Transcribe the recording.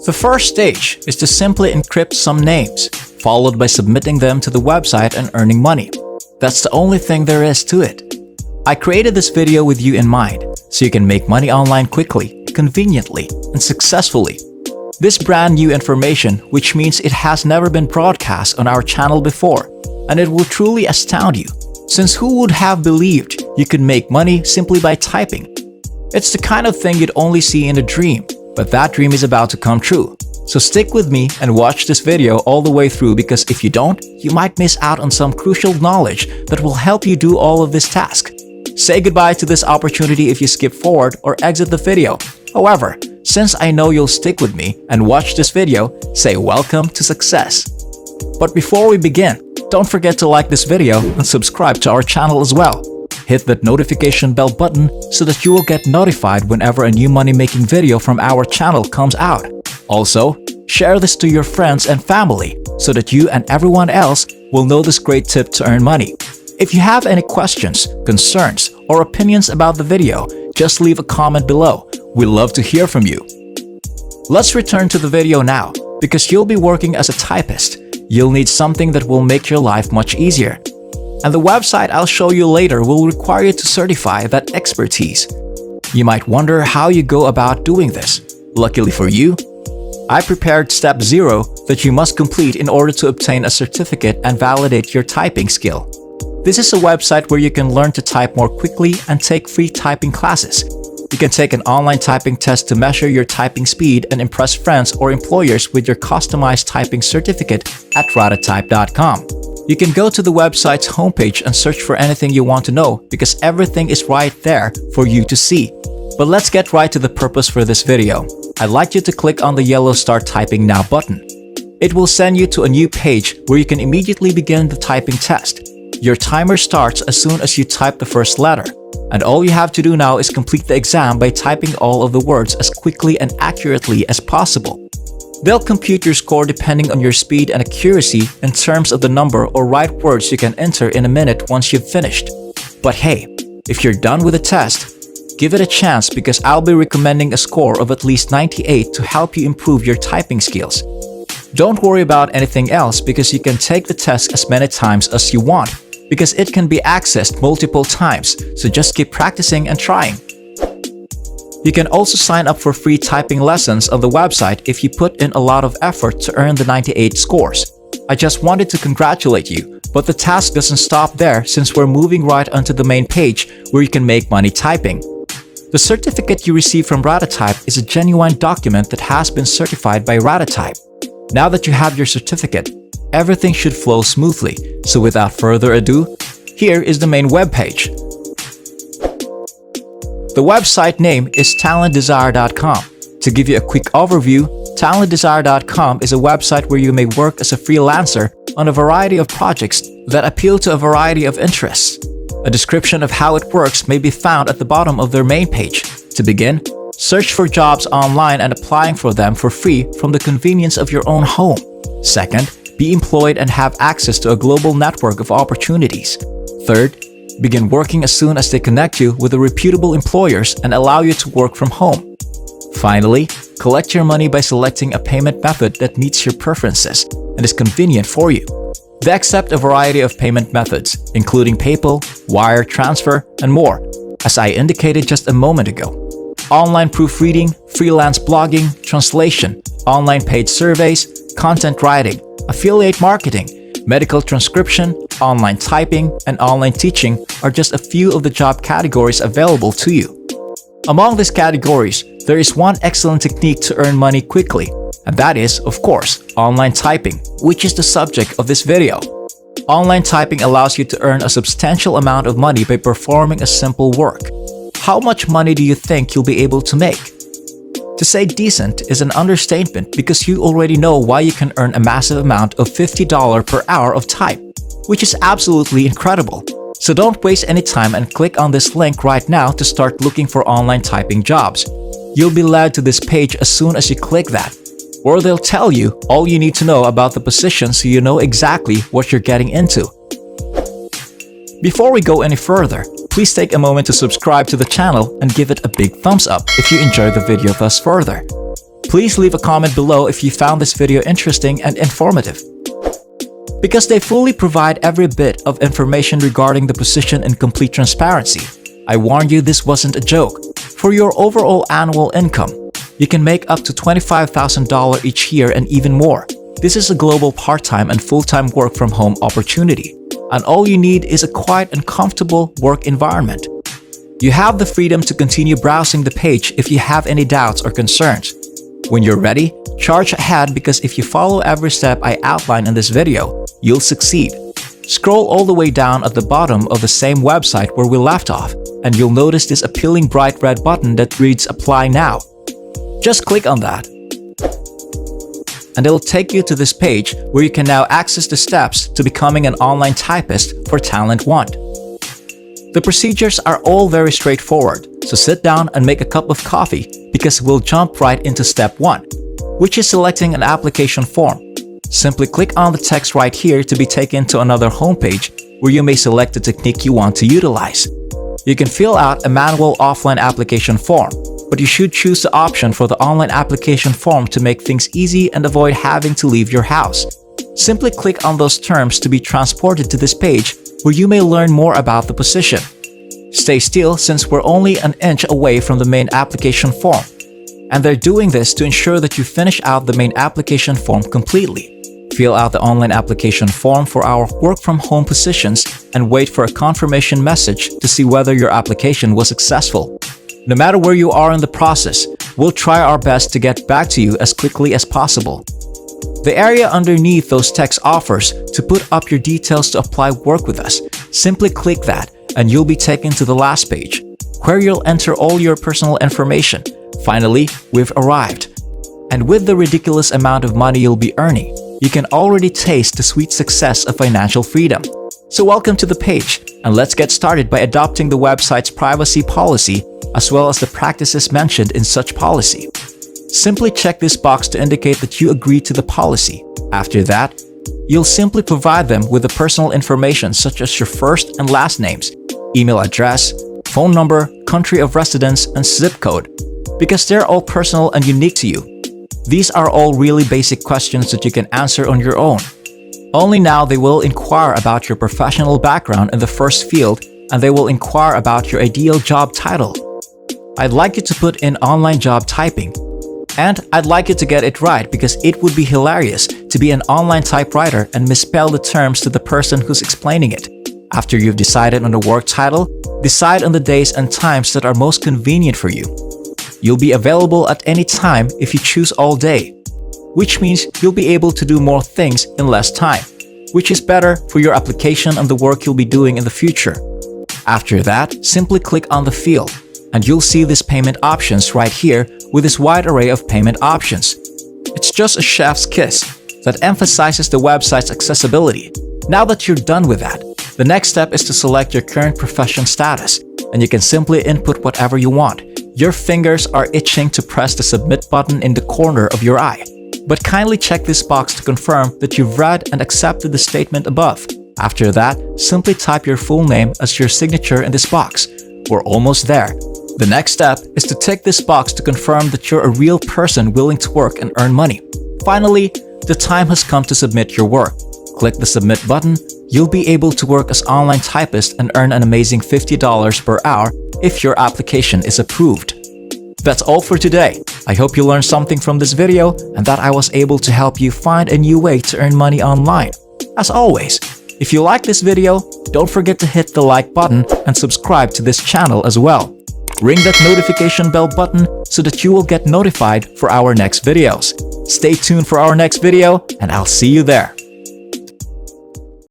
The first stage is to simply encrypt some names, followed by submitting them to the website and earning money. That's the only thing there is to it. I created this video with you in mind, so you can make money online quickly, conveniently, and successfully. This brand new information, which means it has never been broadcast on our channel before, and it will truly astound you, since who would have believed you could make money simply by typing? It's the kind of thing you'd only see in a dream, but that dream is about to come true. So stick with me and watch this video all the way through, because if you don't, you might miss out on some crucial knowledge that will help you do all of this task. Say goodbye to this opportunity if you skip forward or exit the video. However, since I know you'll stick with me and watch this video, say welcome to success. But before we begin, don't forget to like this video and subscribe to our channel as well. Hit that notification bell button so that you will get notified whenever a new money-making video from our channel comes out. Also, share this to your friends and family so that you and everyone else will know this great tip to earn money. If you have any questions, concerns, or opinions about the video, just leave a comment below. We love to hear from you. Let's return to the video now, because you'll be working as a typist. You'll need something that will make your life much easier. And the website I'll show you later will require you to certify that expertise. You might wonder how you go about doing this. Luckily for you, I prepared step 0 that you must complete in order to obtain a certificate and validate your typing skill. This is a website where you can learn to type more quickly and take free typing classes. You can take an online typing test to measure your typing speed and impress friends or employers with your customized typing certificate at ratatype.com. You can go to the website's homepage and search for anything you want to know, because everything is right there for you to see. But let's get right to the purpose for this video. I'd like you to click on the yellow Start Typing Now button. It will send you to a new page where you can immediately begin the typing test. Your timer starts as soon as you type the first letter, and all you have to do now is complete the exam by typing all of the words as quickly and accurately as possible. They'll compute your score depending on your speed and accuracy in terms of the number or right words you can enter in a minute once you've finished. But hey, if you're done with the test, give it a chance, because I'll be recommending a score of at least 98 to help you improve your typing skills. Don't worry about anything else, because you can take the test as many times as you want, because it can be accessed multiple times, so just keep practicing and trying. You can also sign up for free typing lessons on the website if you put in a lot of effort to earn the 98 scores. I just wanted to congratulate you, but the task doesn't stop there, since we're moving right onto the main page where you can make money typing. The certificate you receive from Ratatype is a genuine document that has been certified by Ratatype. Now that you have your certificate, everything should flow smoothly. So without further ado, here is the main web page. The website name is talentdesire.com. To give you a quick overview, talentdesire.com is a website where you may work as a freelancer on a variety of projects that appeal to a variety of interests. A description of how it works may be found at the bottom of their main page. To begin, search for jobs online and applying for them for free from the convenience of your own home. Second, be employed and have access to a global network of opportunities. Third, begin working as soon as they connect you with the reputable employers and allow you to work from home. Finally, collect your money by selecting a payment method that meets your preferences and is convenient for you. They accept a variety of payment methods, including PayPal, wire transfer, and more, as I indicated just a moment ago. Online proofreading, freelance blogging, translation, online paid surveys, content writing, affiliate marketing, medical transcription, online typing, and online teaching are just a few of the job categories available to you. Among these categories, there is one excellent technique to earn money quickly, and that is, of course, online typing, which is the subject of this video. Online typing allows you to earn a substantial amount of money by performing a simple work. How much money do you think you'll be able to make? To say decent is an understatement, because you already know why you can earn a massive amount of $50 per hour of type, which is absolutely incredible. So don't waste any time and click on this link right now to start looking for online typing jobs. You'll be led to this page as soon as you click that, or they'll tell you all you need to know about the position so you know exactly what you're getting into. Before we go any further, please take a moment to subscribe to the channel and give it a big thumbs up if you enjoyed the video thus further. Please leave a comment below if you found this video interesting and informative. Because they fully provide every bit of information regarding the position in complete transparency, I warn you this wasn't a joke. For your overall annual income, you can make up to $25,000 each year and even more. This is a global part-time and full-time work from home opportunity, and all you need is a quiet and comfortable work environment. You have the freedom to continue browsing the page if you have any doubts or concerns. When you're ready, charge ahead because if you follow every step I outline in this video, you'll succeed. Scroll all the way down at the bottom of the same website where we left off, and you'll notice this appealing bright red button that reads Apply Now. Just click on that, and it'll take you to this page where you can now access the steps to becoming an online typist for Talent One. The procedures are all very straightforward, so sit down and make a cup of coffee because we'll jump right into step 1, which is selecting an application form. Simply click on the text right here to be taken to another homepage where you may select the technique you want to utilize. You can fill out a manual offline application form, but you should choose the option for the online application form to make things easy and avoid having to leave your house. Simply click on those terms to be transported to this page where you may learn more about the position. Stay still since we're only an inch away from the main application form, and they're doing this to ensure that you finish out the main application form completely. Fill out the online application form for our work from home positions and wait for a confirmation message to see whether your application was successful. No matter where you are in the process, we'll try our best to get back to you as quickly as possible. The area underneath those text offers to put up your details to apply work with us. Simply click that and you'll be taken to the last page, where you'll enter all your personal information. Finally, we've arrived. And with the ridiculous amount of money you'll be earning, you can already taste the sweet success of financial freedom. So welcome to the page, and let's get started by adopting the website's privacy policy as well as the practices mentioned in such policy. Simply check this box to indicate that you agree to the policy. After that, you'll simply provide them with the personal information such as your first and last names, email address, phone number, country of residence, and zip code, because they're all personal and unique to you. These are all really basic questions that you can answer on your own. Only now they will inquire about your professional background in the first field, and they will inquire about your ideal job title. I'd like you to put in online job typing. And I'd like you to get it right because it would be hilarious to be an online typewriter and misspell the terms to the person who's explaining it. After you've decided on the work title, decide on the days and times that are most convenient for you. You'll be available at any time if you choose all day, which means you'll be able to do more things in less time, which is better for your application and the work you'll be doing in the future. After that, simply click on the field, and you'll see these payment options right here with this wide array of payment options. It's just a chef's kiss that emphasizes the website's accessibility. Now that you're done with that, the next step is to select your current profession status, and you can simply input whatever you want. Your fingers are itching to press the submit button in the corner of your eye, but kindly check this box to confirm that you've read and accepted the statement above. After that, simply type your full name as your signature in this box. We're almost there. The next step is to tick this box to confirm that you're a real person willing to work and earn money. Finally, the time has come to submit your work. Click the submit button. You'll be able to work as online typist and earn an amazing $50 per hour if your application is approved. That's all for today. I hope you learned something from this video and that I was able to help you find a new way to earn money online. As always, if you like this video, don't forget to hit the like button and subscribe to this channel as well. Ring that notification bell button so that you will get notified for our next videos. Stay tuned for our next video, and I'll see you there.